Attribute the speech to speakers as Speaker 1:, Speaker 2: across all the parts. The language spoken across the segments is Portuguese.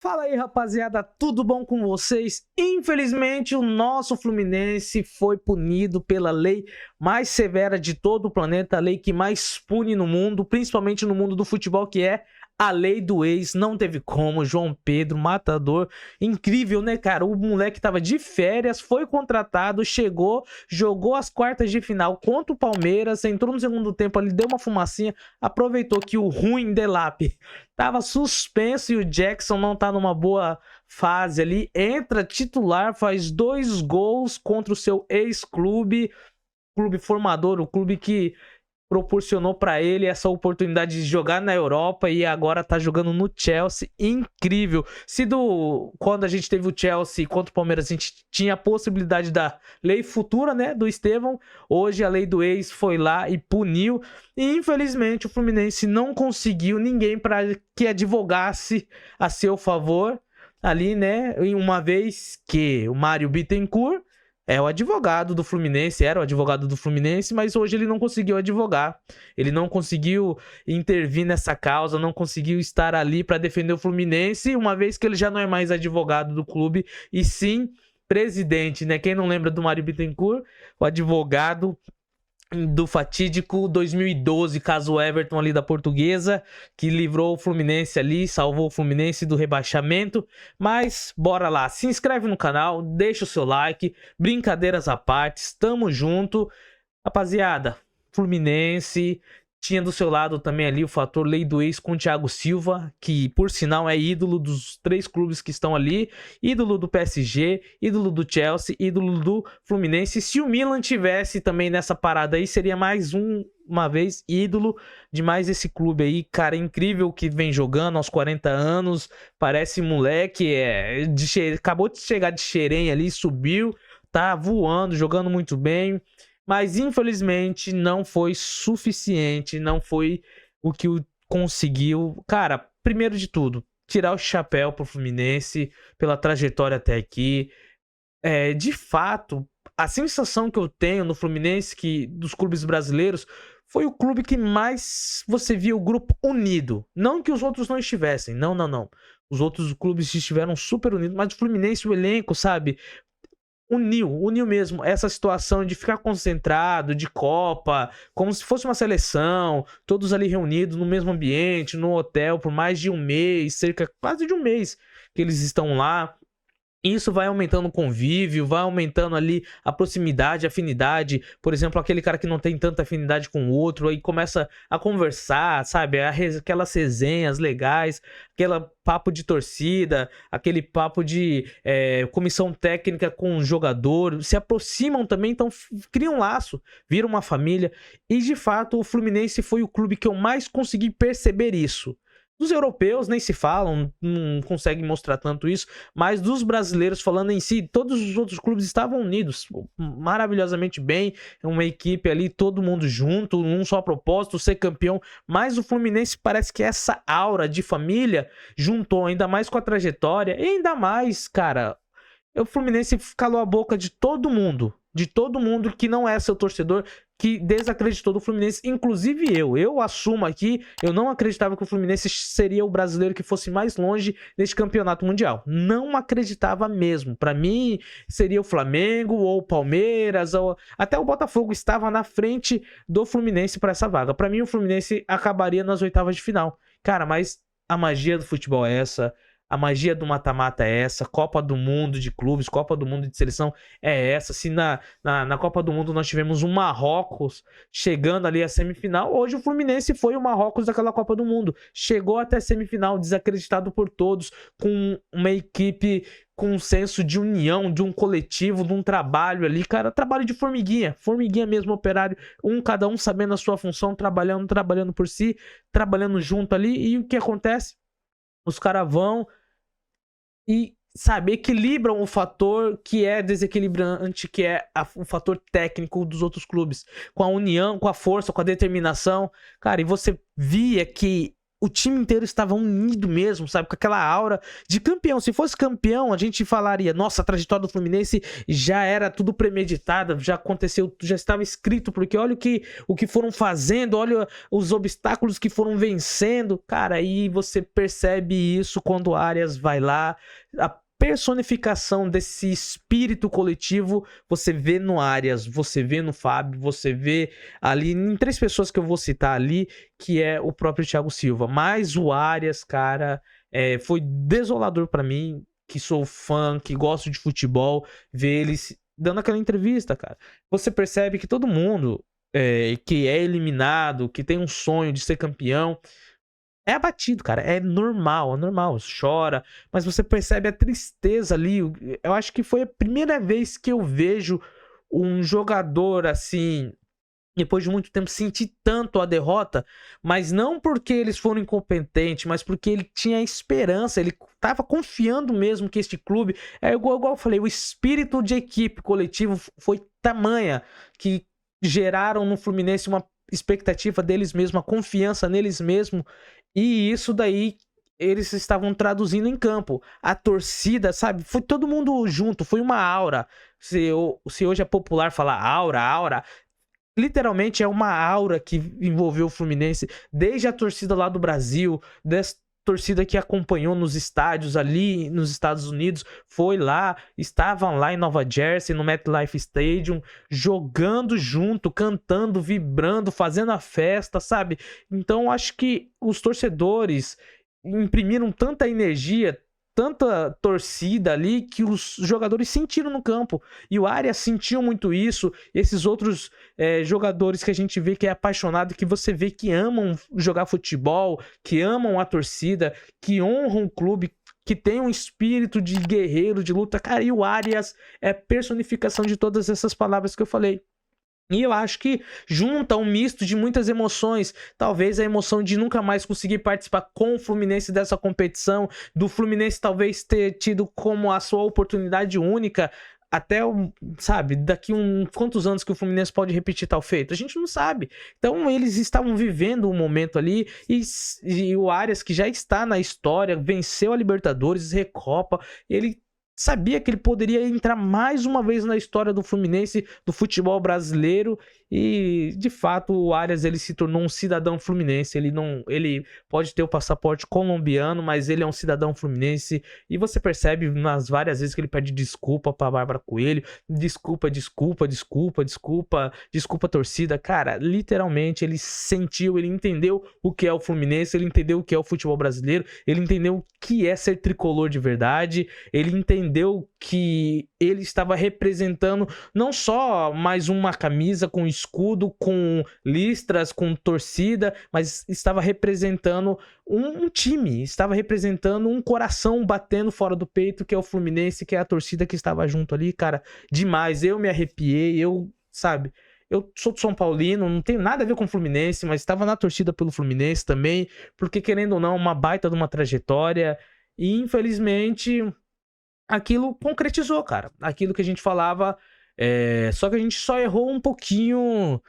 Speaker 1: Fala aí, rapaziada, tudo bom com vocês? Infelizmente, o nosso Fluminense foi punido pela lei mais severa de todo o planeta, a lei que mais pune no mundo, principalmente no mundo do futebol, que é a lei do ex. Não teve como, João Pedro, matador, incrível, né, cara? O moleque tava de férias, foi contratado, chegou, jogou as quartas de final contra o Palmeiras, entrou no segundo tempo ali, deu uma fumacinha, aproveitou que o ruim Delap tava suspenso e o Jackson não tá numa boa fase ali. Entra titular, faz 2 gols contra o seu ex-clube, clube formador, o clube que proporcionou para ele essa oportunidade de jogar na Europa e agora tá jogando no Chelsea. Incrível. Quando a gente teve o Chelsea contra o Palmeiras, a gente tinha a possibilidade da lei futura, né, do Estevão. Hoje a lei do ex foi lá e puniu. E infelizmente o Fluminense não conseguiu ninguém para que advogasse a seu favor ali, né, uma vez que o Mário Bittencourt é o advogado do Fluminense, era o advogado do Fluminense, mas hoje ele não conseguiu advogar. Ele não conseguiu intervir nessa causa, não conseguiu estar ali para defender o Fluminense, uma vez que ele já não é mais advogado do clube, e sim presidente, né? Quem não lembra do Mário Bittencourt, o advogado do fatídico 2012, caso Everton ali da Portuguesa, que livrou o Fluminense ali, salvou o Fluminense do rebaixamento. Mas bora lá, se inscreve no canal, deixa o seu like, brincadeiras à parte, tamo junto. Rapaziada, Fluminense tinha do seu lado também ali o fator lei do ex com o Thiago Silva, que por sinal é ídolo dos 3 clubes que estão ali, ídolo do PSG, ídolo do Chelsea, ídolo do Fluminense. Se o Milan tivesse também nessa parada aí, seria mais uma vez ídolo de mais esse clube aí, cara, incrível que vem jogando aos 40 anos, parece moleque, acabou de chegar de Xerém ali, subiu, tá voando, jogando muito bem. Mas infelizmente não foi suficiente, não foi o que conseguiu. Cara, primeiro de tudo, tirar o chapéu pro Fluminense pela trajetória até aqui. De fato, a sensação que eu tenho no Fluminense, que dos clubes brasileiros, foi o clube que mais você via o grupo unido. Não que os outros não estivessem, não. Os outros clubes estiveram super unidos, mas o Fluminense, o elenco, sabe? Uniu mesmo essa situação de ficar concentrado, de Copa, como se fosse uma seleção, todos ali reunidos no mesmo ambiente, no hotel, por mais de um mês, quase de um mês que eles estão lá. Isso vai aumentando o convívio, vai aumentando ali a proximidade, a afinidade. Por exemplo, aquele cara que não tem tanta afinidade com o outro, aí começa a conversar, sabe? Aquelas resenhas legais, aquele papo de torcida, aquele papo de comissão técnica com o jogador. Se aproximam também, então criam um laço, viram uma família. E de fato, o Fluminense foi o clube que eu mais consegui perceber isso. Dos europeus nem se falam, não conseguem mostrar tanto isso, mas dos brasileiros falando em si, todos os outros clubes estavam unidos, maravilhosamente bem, uma equipe ali, todo mundo junto, um só propósito, ser campeão, mas o Fluminense parece que essa aura de família juntou ainda mais com a trajetória, e ainda mais, cara, o Fluminense calou a boca de todo mundo que não é seu torcedor, que desacreditou do Fluminense, inclusive eu assumo aqui, eu não acreditava que o Fluminense seria o brasileiro que fosse mais longe neste campeonato mundial, não acreditava mesmo, para mim seria o Flamengo ou o Palmeiras, ou até o Botafogo estava na frente do Fluminense para essa vaga, para mim o Fluminense acabaria nas oitavas de final, cara, mas a magia do futebol é essa. A magia do mata-mata é essa, Copa do Mundo de clubes, Copa do Mundo de seleção é essa. Se na Copa do Mundo nós tivemos o Marrocos chegando ali à semifinal, hoje o Fluminense foi o Marrocos daquela Copa do Mundo. Chegou até a semifinal, desacreditado por todos, com uma equipe com um senso de união, de um coletivo, de um trabalho ali, cara, trabalho de formiguinha mesmo, operário, cada um sabendo a sua função, trabalhando por si, trabalhando junto ali, e o que acontece? Os caras vão e, sabe, equilibram o fator que é desequilibrante, que é o fator técnico dos outros clubes, com a união, com a força, com a determinação, cara, e você via que o time inteiro estava unido mesmo, sabe? Com aquela aura de campeão. Se fosse campeão, a gente falaria, nossa, a trajetória do Fluminense já era tudo premeditada, já aconteceu, já estava escrito, porque olha o que foram fazendo, olha os obstáculos que foram vencendo. Cara, aí você percebe isso quando o Arias vai lá, a personificação desse espírito coletivo, você vê no Arias, você vê no Fábio, você vê ali em 3 pessoas que eu vou citar ali, que é o próprio Thiago Silva. Mas o Arias, cara, foi desolador pra mim, que sou fã, que gosto de futebol, ver ele dando aquela entrevista, cara. Você percebe que todo mundo que é eliminado, que tem um sonho de ser campeão, é abatido, cara. É normal, chora, mas você percebe a tristeza ali. Eu acho que foi a primeira vez que eu vejo um jogador assim, depois de muito tempo, sentir tanto a derrota, mas não porque eles foram incompetentes, mas porque ele tinha esperança, ele tava confiando mesmo que este clube, igual eu falei, o espírito de equipe coletivo foi tamanha que geraram no Fluminense uma expectativa deles mesmos, uma confiança neles mesmos, e isso daí eles estavam traduzindo em campo. A torcida, sabe? Foi todo mundo junto, foi uma aura. Se hoje é popular falar aura, literalmente é uma aura que envolveu o Fluminense, desde a torcida lá do Brasil, dessa torcida que acompanhou nos estádios ali nos Estados Unidos, foi lá, estavam lá em Nova Jersey, no MetLife Stadium, jogando junto, cantando, vibrando, fazendo a festa, sabe? Então acho que os torcedores imprimiram tanta energia, tanta torcida ali, que os jogadores sentiram no campo. E o Arias sentiu muito isso. Esses outros jogadores que a gente vê que é apaixonado, que você vê que amam jogar futebol, que amam a torcida, que honram o clube, que tem um espírito de guerreiro, de luta. Cara, e o Arias é personificação de todas essas palavras que eu falei. E eu acho que junta um misto de muitas emoções. Talvez a emoção de nunca mais conseguir participar com o Fluminense dessa competição, do Fluminense talvez ter tido como a sua oportunidade única, até, sabe, daqui quantos anos que o Fluminense pode repetir tal feito? A gente não sabe. Então eles estavam vivendo um momento ali, e o Arias, que já está na história, venceu a Libertadores, Recopa, ele sabia que ele poderia entrar mais uma vez na história do Fluminense, do futebol brasileiro, e de fato o Arias, ele se tornou um cidadão fluminense. Ele pode ter o passaporte colombiano, mas ele é um cidadão fluminense, e você percebe nas várias vezes que ele pede desculpa pra Bárbara Coelho, desculpa torcida. Cara, literalmente ele sentiu, ele entendeu o que é o Fluminense, ele entendeu o que é o futebol brasileiro, ele entendeu o que é ser tricolor de verdade, ele entendeu que ele estava representando não só mais uma camisa com escudo, com listras, com torcida, mas estava representando um time, estava representando um coração batendo fora do peito, que é o Fluminense, que é a torcida que estava junto ali. Cara, demais. Eu me arrepiei, sabe, eu sou de São Paulino, não tenho nada a ver com o Fluminense, mas estava na torcida pelo Fluminense também, porque querendo ou não, uma baita de uma trajetória, e infelizmente aquilo concretizou, cara. Aquilo que a gente falava, só que a gente só errou um pouquinho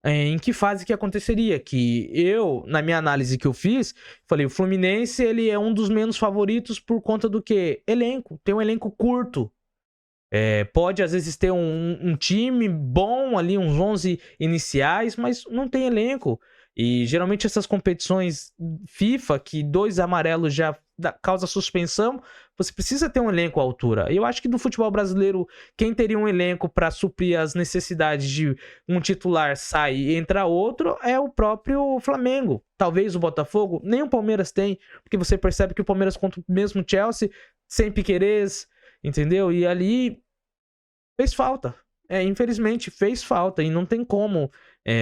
Speaker 1: em que fase que aconteceria. Que eu, na minha análise que eu fiz, falei, o Fluminense, ele é um dos menos favoritos por conta do que? Elenco. Tem um elenco curto. Pode às vezes ter um time bom ali, uns 11 iniciais, mas não tem elenco. E geralmente essas competições FIFA, que 2 amarelos já causa suspensão, você precisa ter um elenco à altura. Eu acho que do futebol brasileiro, quem teria um elenco para suprir as necessidades de um titular sair e entrar outro é o próprio Flamengo. Talvez o Botafogo, nem o Palmeiras tem, porque você percebe que o Palmeiras contra o mesmo Chelsea, sem Piquerez, entendeu? E ali fez falta. Infelizmente fez falta, e não tem como,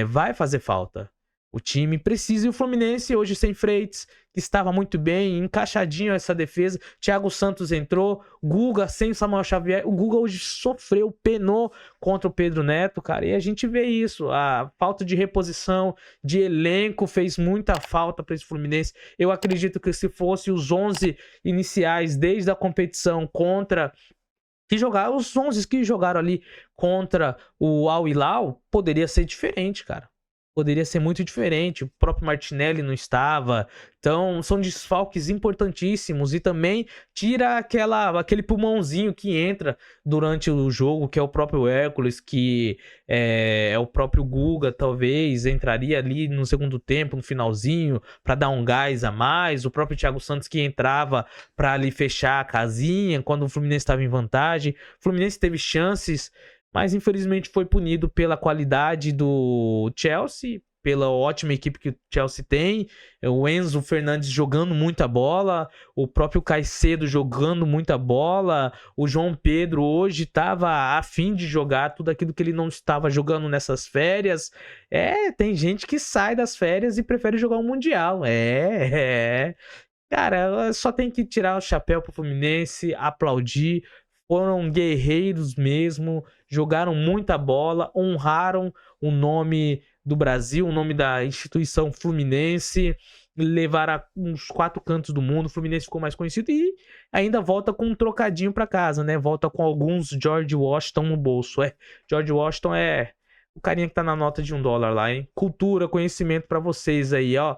Speaker 1: vai fazer falta. O time precisa, e o Fluminense hoje sem Freitas, que estava muito bem, encaixadinho essa defesa. Thiago Santos entrou, Guga sem Samuel Xavier. O Guga hoje sofreu, penou contra o Pedro Neto, cara. E a gente vê isso, a falta de reposição, de elenco fez muita falta para esse Fluminense. Eu acredito que se fosse os 11 iniciais desde a competição contra... os 11 que jogaram ali contra o Al Hilal, poderia ser diferente, cara. poderia ser muito diferente. O próprio Martinelli não estava. Então, são desfalques importantíssimos e também tira aquele pulmãozinho que entra durante o jogo, que é o próprio Hércules, que é o próprio Guga, talvez entraria ali no segundo tempo, no finalzinho, para dar um gás a mais. O próprio Thiago Santos que entrava para ali fechar a casinha quando o Fluminense estava em vantagem. O Fluminense teve chances, mas infelizmente foi punido pela qualidade do Chelsea, pela ótima equipe que o Chelsea tem, o Enzo Fernandes jogando muita bola, o próprio Caicedo jogando muita bola, o João Pedro hoje estava a fim de jogar tudo aquilo que ele não estava jogando nessas férias. Tem gente que sai das férias e prefere jogar o Mundial. Cara, só tem que tirar o chapéu pro Fluminense, aplaudir. Foram guerreiros mesmo, jogaram muita bola, honraram o nome do Brasil, o nome da instituição Fluminense, levaram uns 4 cantos do mundo. O Fluminense ficou mais conhecido e ainda volta com um trocadinho para casa, né? Volta com alguns George Washington no bolso. George Washington é o carinha que tá na nota de $1 lá, hein? Cultura, conhecimento para vocês aí, ó.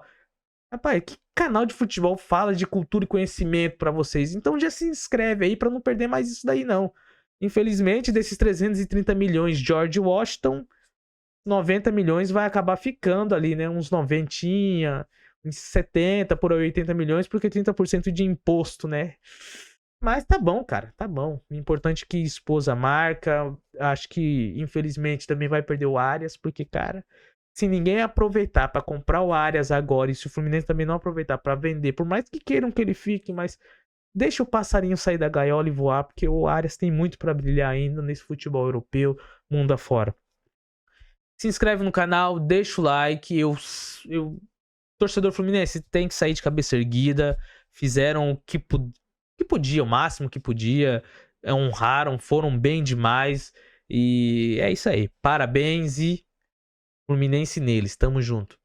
Speaker 1: Rapaz, que canal de futebol fala de cultura e conhecimento pra vocês? Então já se inscreve aí pra não perder mais isso daí, não. Infelizmente, desses 330 milhões George Washington, 90 milhões vai acabar ficando ali, né? Uns 90, uns 70, por aí 80 milhões, porque 30% de imposto, né? Mas tá bom, cara, tá bom. O importante é que expôs a marca. Acho que, infelizmente, também vai perder o Arias, porque, cara, se ninguém aproveitar para comprar o Arias agora, e se o Fluminense também não aproveitar para vender, por mais que queiram que ele fique, mas deixa o passarinho sair da gaiola e voar, porque o Arias tem muito para brilhar ainda nesse futebol europeu, mundo afora. Se inscreve no canal, deixa o like. Torcedor Fluminense tem que sair de cabeça erguida. Fizeram o que podia, o máximo que podia, honraram, foram bem demais. E é isso aí. Parabéns e Fluminense neles, tamo junto.